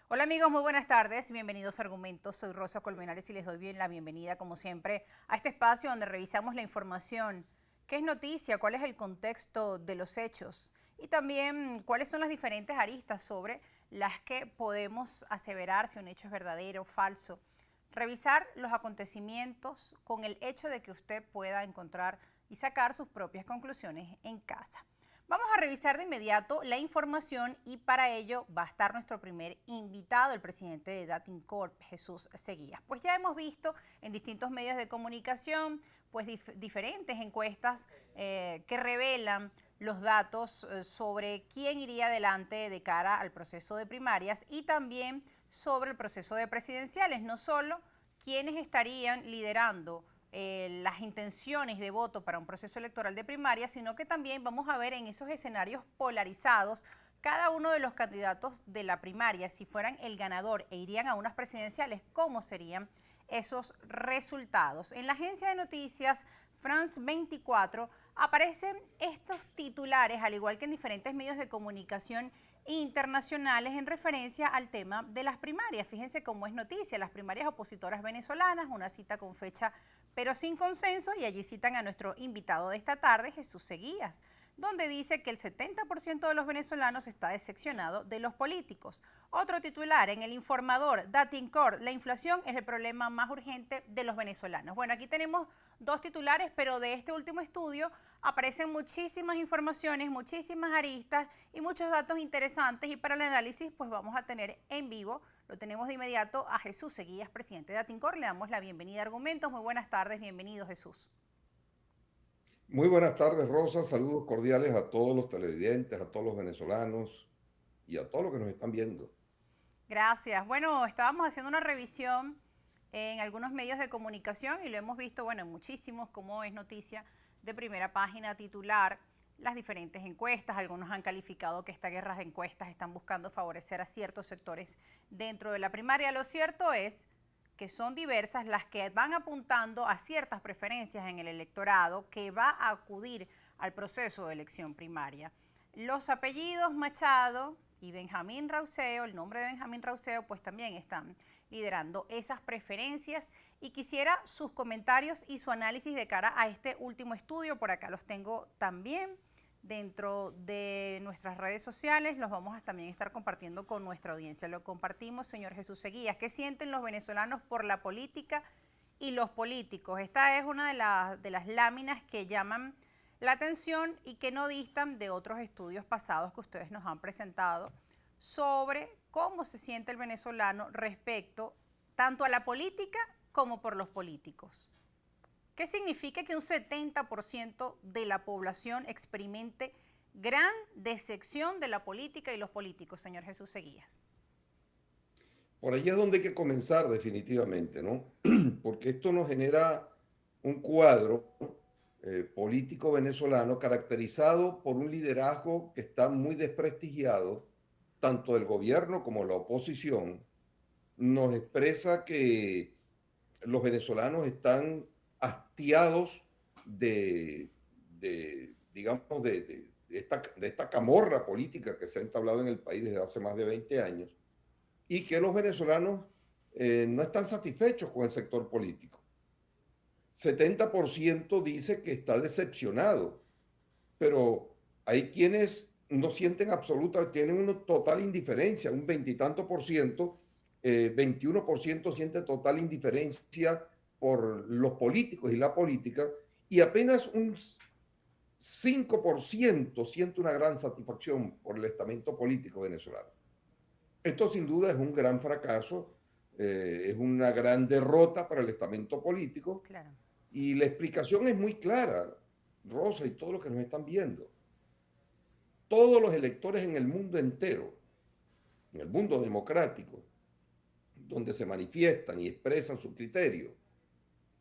Hola amigos, muy buenas tardes, bienvenidos a Argumentos. Soy Rosa Colmenares y les doy bien la bienvenida, como siempre, a este espacio donde revisamos la información. ¿Qué es noticia? ¿Cuál es el contexto de los hechos? Y también cuáles son las diferentes aristas sobre las que podemos aseverar si un hecho es verdadero o falso. Revisar los acontecimientos con el hecho de que usted pueda encontrar y sacar sus propias conclusiones en casa. Vamos a revisar de inmediato la información y para ello va a estar nuestro primer invitado, el presidente de Datincorp, Jesús Seguías. Pues ya hemos visto en distintos medios de comunicación pues diferentes encuestas que revelan los datos sobre quién iría adelante de cara al proceso de primarias y también sobre el proceso de presidenciales, no solo quiénes estarían liderando las intenciones de voto para un proceso electoral de primaria, sino que también vamos a ver en esos escenarios polarizados cada uno de los candidatos de la primaria, si fueran el ganador e irían a unas presidenciales, cómo serían esos resultados. En la agencia de noticias France 24 aparecen estos titulares, al igual que en diferentes medios de comunicación internacionales, en referencia al tema de las primarias. Fíjense cómo es noticia, las primarias opositoras venezolanas, una cita con fecha pero sin consenso, y allí citan a nuestro invitado de esta tarde, Jesús Seguías, donde dice que el 70% de los venezolanos está decepcionado de los políticos. Otro titular en el informador, Datincorp, la inflación es el problema más urgente de los venezolanos. Bueno, aquí tenemos dos titulares, pero de este último estudio aparecen muchísimas informaciones, muchísimas aristas y muchos datos interesantes, y para el análisis pues vamos a tener en vivo, lo tenemos de inmediato, a Jesús Seguías, presidente de Datincorp. Le damos la bienvenida a Argumentos. Muy buenas tardes, bienvenido Jesús. Muy buenas tardes, Rosa. Saludos cordiales a todos los televidentes, a todos los venezolanos y a todos los que nos están viendo. Gracias. Bueno, estábamos haciendo una revisión en algunos medios de comunicación y lo hemos visto, bueno, en muchísimos, como es noticia de primera página titular, las diferentes encuestas. Algunos han calificado que esta guerra de encuestas están buscando favorecer a ciertos sectores dentro de la primaria. Lo cierto es que son diversas las que van apuntando a ciertas preferencias en el electorado que va a acudir al proceso de elección primaria. Los apellidos Machado y Benjamín Rauseo, el nombre de Benjamín Rauseo, pues también están liderando esas preferencias, y quisiera sus comentarios y su análisis de cara a este último estudio. Por acá los tengo también dentro de nuestras redes sociales, los vamos a también estar compartiendo con nuestra audiencia. Lo compartimos, señor Jesús Seguías. ¿Qué sienten los venezolanos por la política y los políticos? Esta es una de las láminas que llaman la atención y que no distan de otros estudios pasados que ustedes nos han presentado sobre cómo se siente el venezolano respecto tanto a la política como por los políticos. ¿Qué significa que un 70% de la población experimente gran decepción de la política y los políticos, señor Jesús Seguías? Por ahí es donde hay que comenzar definitivamente, ¿no? Porque esto nos genera un cuadro político venezolano caracterizado por un liderazgo que está muy desprestigiado, tanto del gobierno como la oposición. Nos expresa que los venezolanos están hastiados digamos, de esta camorra política que se ha entablado en el país desde hace más de 20 años y que los venezolanos no están satisfechos con el sector político. 70% dice que está decepcionado, pero hay quienes no sienten absoluta, tienen una total indiferencia, un veintitanto por ciento, 21% siente total indiferencia por los políticos y la política, y apenas un 5% siente una gran satisfacción por el estamento político venezolano. Esto sin duda es un gran fracaso, es una gran derrota para el estamento político, Claro. y la explicación es muy clara, Rosa y todos los que nos están viendo. Todos los electores en el mundo entero, en el mundo democrático, donde se manifiestan y expresan su criterio,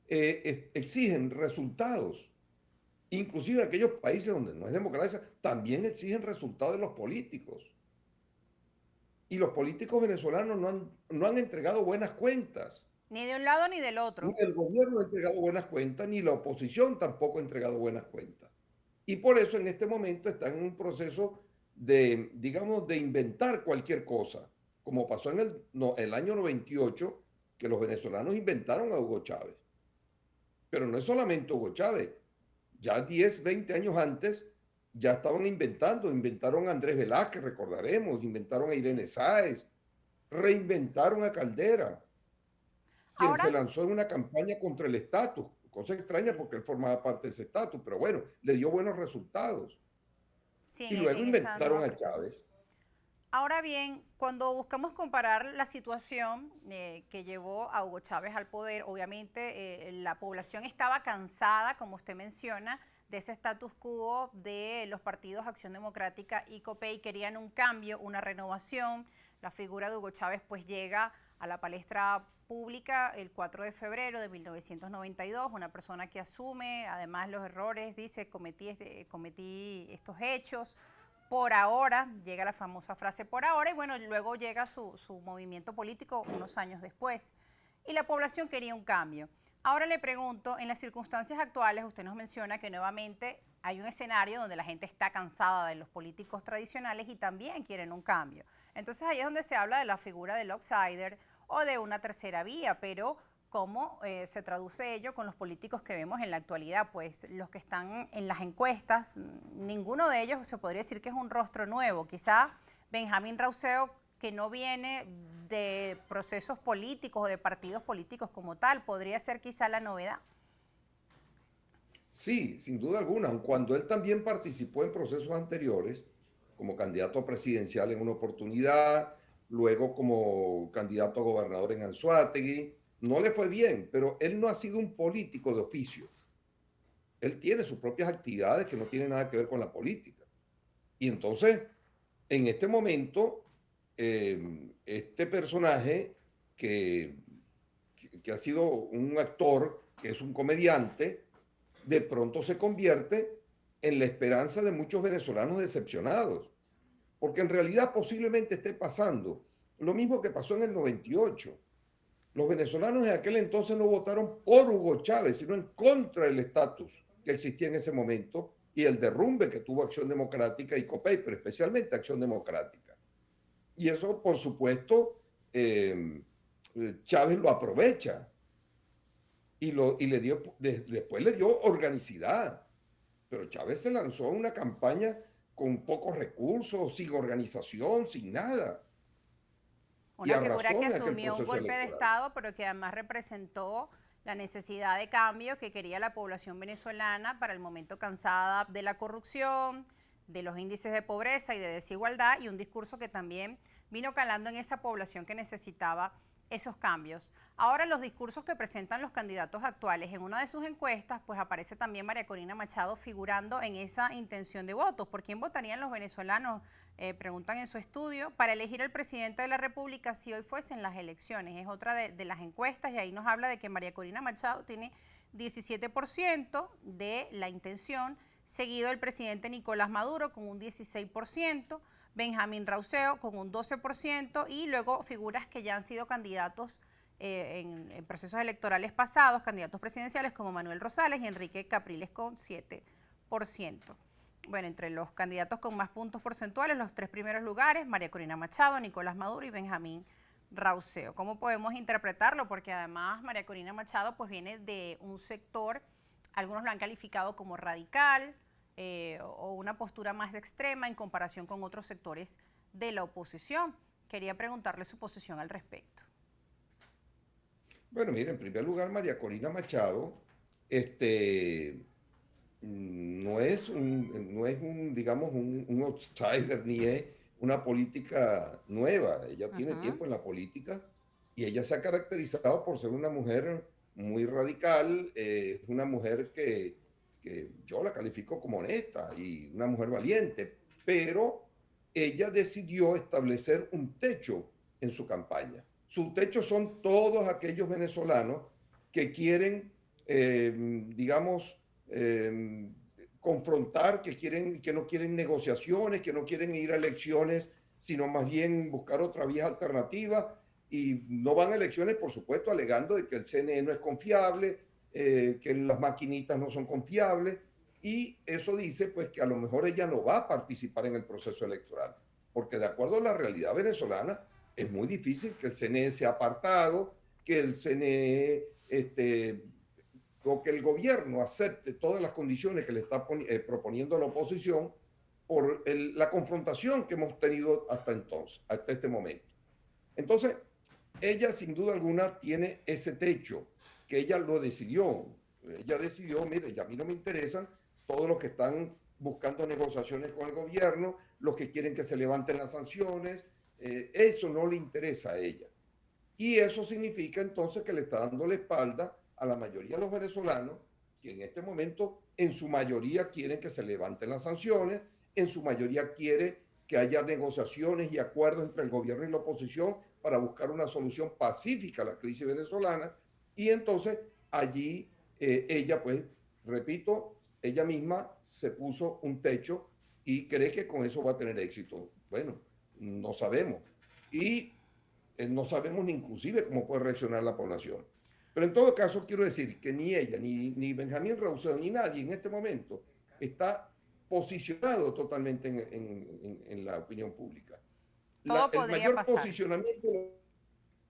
exigen resultados. Inclusive aquellos países donde no es democracia, también exigen resultados de los políticos. Y los políticos venezolanos no han entregado buenas cuentas. Ni de un lado ni del Ni otro. el gobierno ha entregado buenas cuentas, ni la oposición tampoco ha entregado buenas cuentas. Y por eso en este momento están en un proceso de, digamos, de inventar cualquier cosa como pasó en el año 98, que los venezolanos inventaron a Hugo Chávez. Pero no es solamente Hugo Chávez. Ya 10, 20 años antes ya estaban inventaron a Andrés Velázquez, recordaremos, inventaron a Irene Sáez, reinventaron a Caldera, quien se Ahora, lanzó en una campaña contra el estatus, cosa extraña sí, porque él formaba parte de ese estatus, pero bueno, le dio buenos resultados. sí, Y luego en esa inventaron nueva a presentación. Chávez. Ahora bien, cuando buscamos comparar la situación que llevó a Hugo Chávez al poder, obviamente la población estaba cansada, como usted menciona, de ese status quo de los partidos Acción Democrática y COPEI. Querían un cambio, una renovación. La figura de Hugo Chávez pues llega a la palestra pública el 4 de febrero de 1992, una persona que asume además los errores, dice, cometí estos hechos. Por ahora, llega la famosa frase por ahora, y bueno, luego llega su movimiento político unos años después. Y la población quería un cambio. Ahora le pregunto, en las circunstancias actuales, usted nos menciona que nuevamente hay un escenario donde la gente está cansada de los políticos tradicionales y también quieren un cambio. Entonces ahí es donde se habla de la figura del outsider o de una tercera vía, pero ¿cómo se traduce ello con los políticos que vemos en la actualidad? Pues los que están en las encuestas, ninguno de ellos se podría decir que es un rostro nuevo. Quizá Benjamín Rauseo, que no viene de procesos políticos o de partidos políticos como tal, podría ser quizá la novedad. Sí, sin duda alguna, aun cuando él también participó en procesos anteriores, como candidato presidencial en una oportunidad, luego como candidato a gobernador en Anzoátegui, no le fue bien, pero él no ha sido un político de oficio. Él tiene sus propias actividades que no tienen nada que ver con la política. Y entonces, en este momento, este personaje que, que ha sido un actor, que es un comediante, de pronto se convierte en la esperanza de muchos venezolanos decepcionados, porque en realidad posiblemente esté pasando lo mismo que pasó en el 98. Los venezolanos en aquel entonces no votaron por Hugo Chávez, sino en contra del estatus que existía en ese momento y el derrumbe que tuvo Acción Democrática y COPEI, pero especialmente Acción Democrática. Y eso, por supuesto, Chávez lo aprovecha y después le dio organicidad. Pero Chávez se lanzó a una campaña con pocos recursos, sin organización, sin nada. Y Una figura arrasó que en aquel asumió un proceso golpe de electoral. Estado, pero que además representó la necesidad de cambio que quería la población venezolana para el momento cansada de la corrupción, de los índices de pobreza y de desigualdad, y un discurso que también vino calando en esa población que necesitaba esos cambios. Ahora los discursos que presentan los candidatos actuales, en una de sus encuestas, pues aparece también María Corina Machado figurando en esa intención de votos. ¿Por quién votarían los venezolanos? Preguntan en su estudio, para elegir al presidente de la República si hoy fuesen las elecciones. Es otra de las encuestas y ahí nos habla de que María Corina Machado tiene 17% de la intención, seguido el presidente Nicolás Maduro con un 16%, Benjamín Rauseo con un 12% y luego figuras que ya han sido candidatos en procesos electorales pasados, candidatos presidenciales como Manuel Rosales y Enrique Capriles con 7%. Bueno, entre los candidatos con más puntos porcentuales, los tres primeros lugares, María Corina Machado, Nicolás Maduro y Benjamín Rauseo. ¿Cómo podemos interpretarlo? Porque además María Corina Machado pues viene de un sector, algunos lo han calificado como radical, o una postura más extrema en comparación con otros sectores de la oposición. Quería preguntarle su posición al respecto. Bueno, mire, en primer lugar, María Corina Machado, no es un, digamos, un outsider ni es una política nueva. Ella tiene tiempo en la política y ella se ha caracterizado por ser una mujer muy radical, una mujer que yo la califico como honesta y una mujer valiente, pero ella decidió establecer un techo en su campaña. Su techo son todos aquellos venezolanos que quieren, digamos, confrontar, que no quieren negociaciones, que no quieren ir a elecciones, sino más bien buscar otra vía alternativa y no van a elecciones, por supuesto, alegando de que el CNE no es confiable, que las maquinitas no son confiables y eso dice pues que a lo mejor ella no va a participar en el proceso electoral, porque de acuerdo a la realidad venezolana, es muy difícil que el CNE sea apartado, que el CNE, o que el gobierno acepte todas las condiciones que le está proponiendo la oposición por la confrontación que hemos tenido hasta entonces, hasta este momento. Entonces, ella sin duda alguna tiene ese techo, que ella lo decidió. Ella decidió, mire, ya a mí no me interesan todos los que están buscando negociaciones con el gobierno, los que quieren que se levanten las sanciones, eso no le interesa a ella. Y eso significa entonces que le está dando la espalda a la mayoría de los venezolanos, que en este momento en su mayoría quieren que se levanten las sanciones, en su mayoría quiere que haya negociaciones y acuerdos entre el gobierno y la oposición para buscar una solución pacífica a la crisis venezolana. Y entonces allí ella, pues, repito, ella misma se puso un techo y cree que con eso va a tener éxito. Bueno, no sabemos. Y no sabemos ni inclusive cómo puede reaccionar la población. Pero en todo caso quiero decir que ni ella, ni Benjamín Rauseo, ni nadie en este momento está posicionado totalmente en la opinión pública. Todo El podría mayor pasar. posicionamiento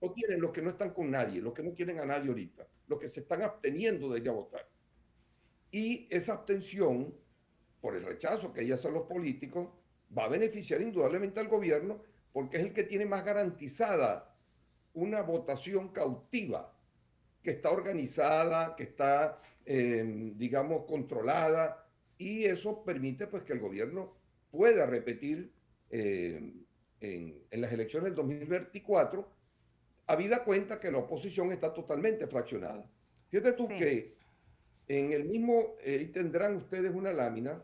lo tienen los que no están con nadie, los que no quieren a nadie ahorita, los que se están absteniendo de ir a votar. Y esa abstención, por el rechazo que hay hacia los políticos, va a beneficiar indudablemente al gobierno porque es el que tiene más garantizada una votación cautiva, que está organizada, que está, digamos, controlada, y eso permite pues que el gobierno pueda repetir en las elecciones del 2024, habida cuenta que la oposición está totalmente fraccionada. Fíjate tú Sí. que en el mismo, tendrán ustedes una lámina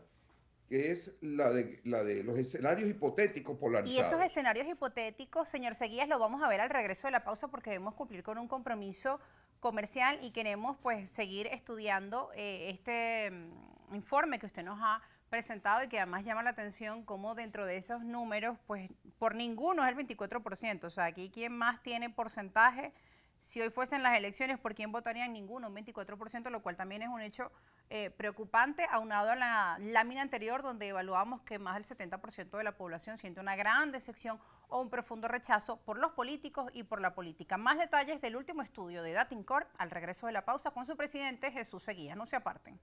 que es la de los escenarios hipotéticos Y esos polarizados. escenarios hipotéticos, señor Seguías, lo vamos a ver al regreso de la pausa porque debemos cumplir con un compromiso comercial y queremos pues seguir estudiando este informe que usted nos ha presentado y que además llama la atención como dentro de esos números, pues por ninguno es el 24%. O sea, aquí quien más tiene porcentaje, si hoy fuesen las elecciones, ¿por quién votarían? Ninguno, un 24%, lo cual también es un hecho preocupante, aunado a la lámina anterior donde evaluamos que más del 70% de la población siente una gran decepción o un profundo rechazo por los políticos y por la política. Más detalles del último estudio de Datincorp al regreso de la pausa con su presidente Jesús Seguía. No se aparten.